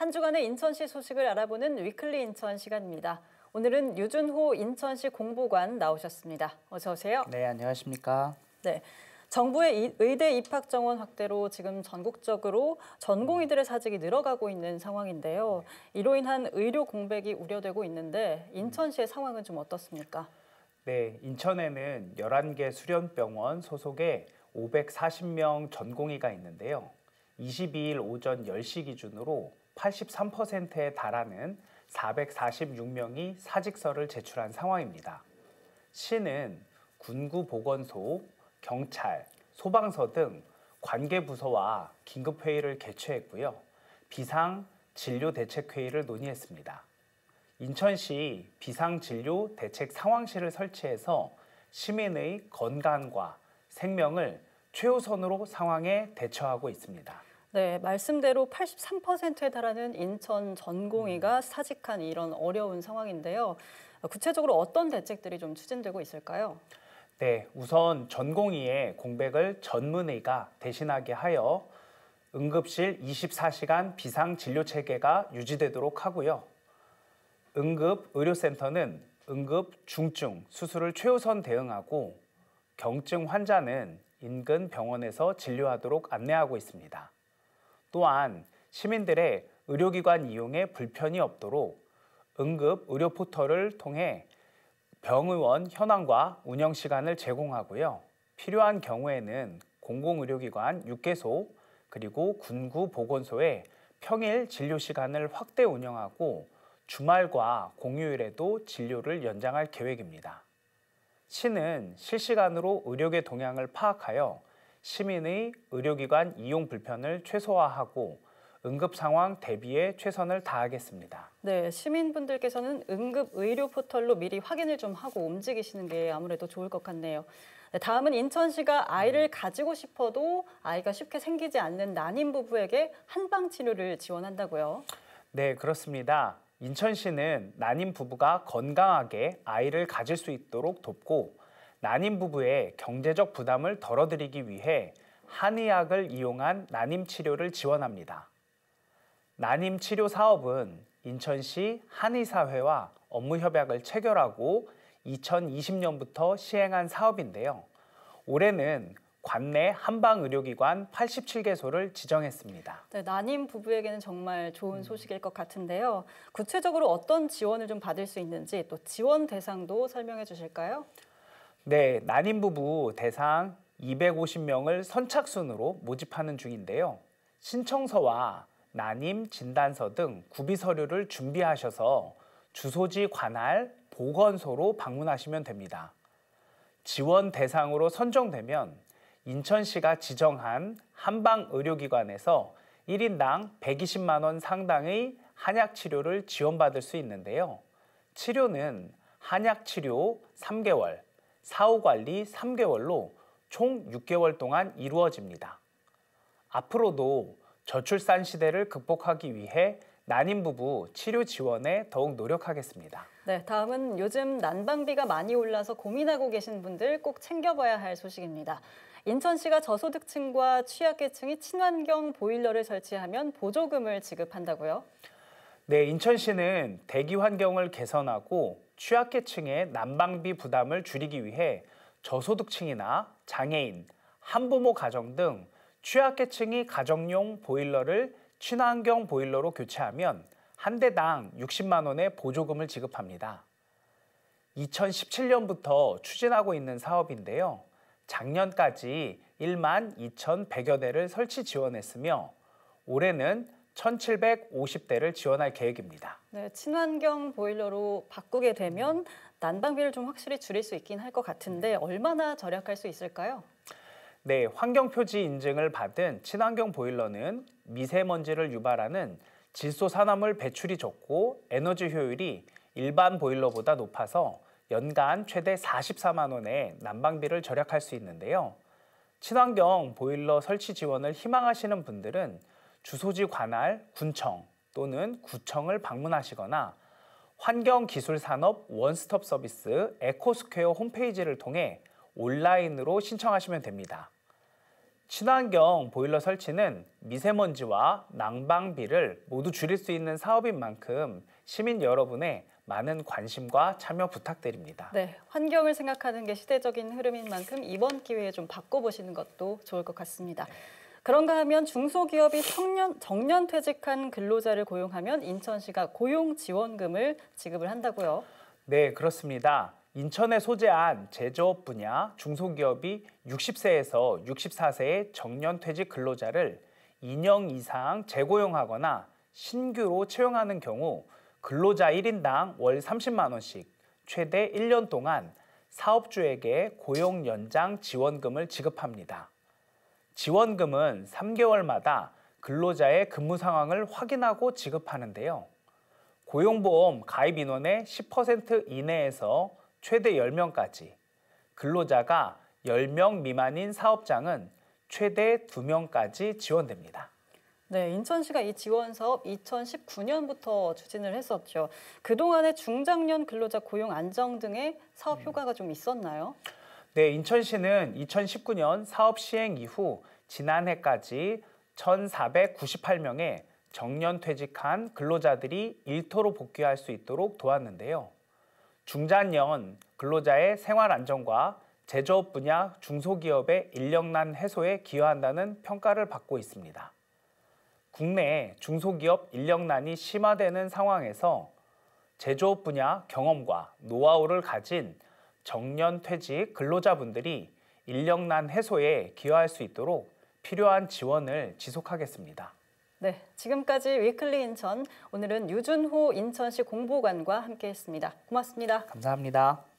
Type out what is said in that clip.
한 주간의 인천시 소식을 알아보는 위클리 인천 시간입니다. 오늘은 유준호 인천시 공보관 나오셨습니다. 어서 오세요. 네, 안녕하십니까. 네, 정부의 의대 입학 정원 확대로 지금 전국적으로 전공의들의 사직이 늘어가고 있는 상황인데요. 이로 인한 의료 공백이 우려되고 있는데 인천시의 상황은 좀 어떻습니까? 네, 인천에는 11개 수련병원 소속의 540명 전공의가 있는데요. 22일 오전 10시 기준으로 83%에 달하는 446명이 사직서를 제출한 상황입니다. 시는 군구보건소, 경찰, 소방서 등 관계부서와 긴급회의를 개최했고요. 비상진료대책회의를 논의했습니다. 인천시 비상진료대책상황실을 설치해서 시민의 건강과 생명을 최우선으로 상황에 대처하고 있습니다. 네, 말씀대로 83%에 달하는 인천 전공의가 사직한 이런 어려운 상황인데요. 구체적으로 어떤 대책들이 좀 추진되고 있을까요? 네, 우선 전공의의 공백을 전문의가 대신하게 하여 응급실 24시간 비상진료체계가 유지되도록 하고요. 응급의료센터는 응급 중증 수술을 최우선 대응하고 경증 환자는 인근 병원에서 진료하도록 안내하고 있습니다. 또한 시민들의 의료기관 이용에 불편이 없도록 응급의료 포털을 통해 병의원 현황과 운영시간을 제공하고요. 필요한 경우에는 공공의료기관 6개소 그리고 군구보건소에 평일 진료시간을 확대 운영하고 주말과 공휴일에도 진료를 연장할 계획입니다. 시는 실시간으로 의료계 동향을 파악하여 시민의 의료기관 이용 불편을 최소화하고 응급 상황 대비에 최선을 다하겠습니다. 네, 시민분들께서는 응급 의료 포털로 미리 확인을 좀 하고 움직이시는 게 아무래도 좋을 것 같네요. 네, 다음은 인천시가 아이를 가지고 싶어도 아이가 쉽게 생기지 않는 난임 부부에게 한방 치료를 지원한다고요? 네, 그렇습니다. 인천시는 난임 부부가 건강하게 아이를 가질 수 있도록 돕고 난임 부부의 경제적 부담을 덜어드리기 위해 한의학을 이용한 난임 치료를 지원합니다. 난임 치료 사업은 인천시 한의사회와 업무 협약을 체결하고 2020년부터 시행한 사업인데요. 올해는 관내 한방의료기관 87개소를 지정했습니다. 네, 난임 부부에게는 정말 좋은 소식일 것 같은데요. 구체적으로 어떤 지원을 좀 받을 수 있는지 또 지원 대상도 설명해 주실까요? 네, 난임 부부 대상 250명을 선착순으로 모집하는 중인데요. 신청서와 난임 진단서 등 구비 서류를 준비하셔서 주소지 관할 보건소로 방문하시면 됩니다. 지원 대상으로 선정되면 인천시가 지정한 한방의료기관에서 1인당 120만 원 상당의 한약 치료를 지원받을 수 있는데요. 치료는 한약 치료 3개월, 사후관리 3개월로 총 6개월 동안 이루어집니다. 앞으로도 저출산 시대를 극복하기 위해 난임 부부 치료 지원에 더욱 노력하겠습니다. 네, 다음은 요즘 난방비가 많이 올라서 고민하고 계신 분들 꼭 챙겨봐야 할 소식입니다. 인천시가 저소득층과 취약계층이 친환경 보일러를 설치하면 보조금을 지급한다고요? 네, 인천시는 대기 환경을 개선하고 취약계층의 난방비 부담을 줄이기 위해 저소득층이나 장애인, 한부모 가정 등 취약계층이 가정용 보일러를 친환경 보일러로 교체하면 한 대당 60만 원의 보조금을 지급합니다. 2017년부터 추진하고 있는 사업인데요. 작년까지 1만 2,100여 대를 설치 지원했으며 올해는 1,750대를 지원할 계획입니다. 네, 친환경 보일러로 바꾸게 되면 난방비를 좀 확실히 줄일 수 있긴 할 것 같은데 얼마나 절약할 수 있을까요? 네, 환경표지 인증을 받은 친환경 보일러는 미세먼지를 유발하는 질소산화물 배출이 적고 에너지 효율이 일반 보일러보다 높아서 연간 최대 44만 원의 난방비를 절약할 수 있는데요. 친환경 보일러 설치 지원을 희망하시는 분들은 주소지 관할 군청 또는 구청을 방문하시거나 환경기술산업 원스톱 서비스 에코스퀘어 홈페이지를 통해 온라인으로 신청하시면 됩니다. 친환경 보일러 설치는 미세먼지와 난방비를 모두 줄일 수 있는 사업인 만큼 시민 여러분의 많은 관심과 참여 부탁드립니다. 네, 환경을 생각하는 게 시대적인 흐름인 만큼 이번 기회에 좀 바꿔보시는 것도 좋을 것 같습니다. 그런가 하면 중소기업이 정년퇴직한 근로자를 고용하면 인천시가 고용지원금을 지급을 한다고요. 네, 그렇습니다. 인천에 소재한 제조업 분야 중소기업이 60세에서 64세의 정년퇴직 근로자를 2년 이상 재고용하거나 신규로 채용하는 경우 근로자 1인당 월 30만 원씩 최대 1년 동안 사업주에게 고용 연장 지원금을 지급합니다. 지원금은 3개월마다 근로자의 근무 상황을 확인하고 지급하는데요. 고용보험 가입 인원의 10% 이내에서 최대 10명까지, 근로자가 10명 미만인 사업장은 최대 2명까지 지원됩니다. 네, 인천시가 이 지원 사업 2019년부터 추진을 했었죠. 그동안의 중장년 근로자 고용 안정 등의 사업 효과가 좀 있었나요? 네, 인천시는 2019년 사업 시행 이후 지난해까지 1,498명의 정년퇴직한 근로자들이 일터로 복귀할 수 있도록 도왔는데요. 중장년 근로자의 생활 안정과 제조업 분야 중소기업의 인력난 해소에 기여한다는 평가를 받고 있습니다. 국내 중소기업 인력난이 심화되는 상황에서 제조업 분야 경험과 노하우를 가진 정년퇴직 근로자분들이 인력난 해소에 기여할 수 있도록 필요한 지원을 지속하겠습니다. 네, 지금까지 위클리 인천, 오늘은 유준호 인천시 공보관과 함께했습니다. 고맙습니다. 감사합니다.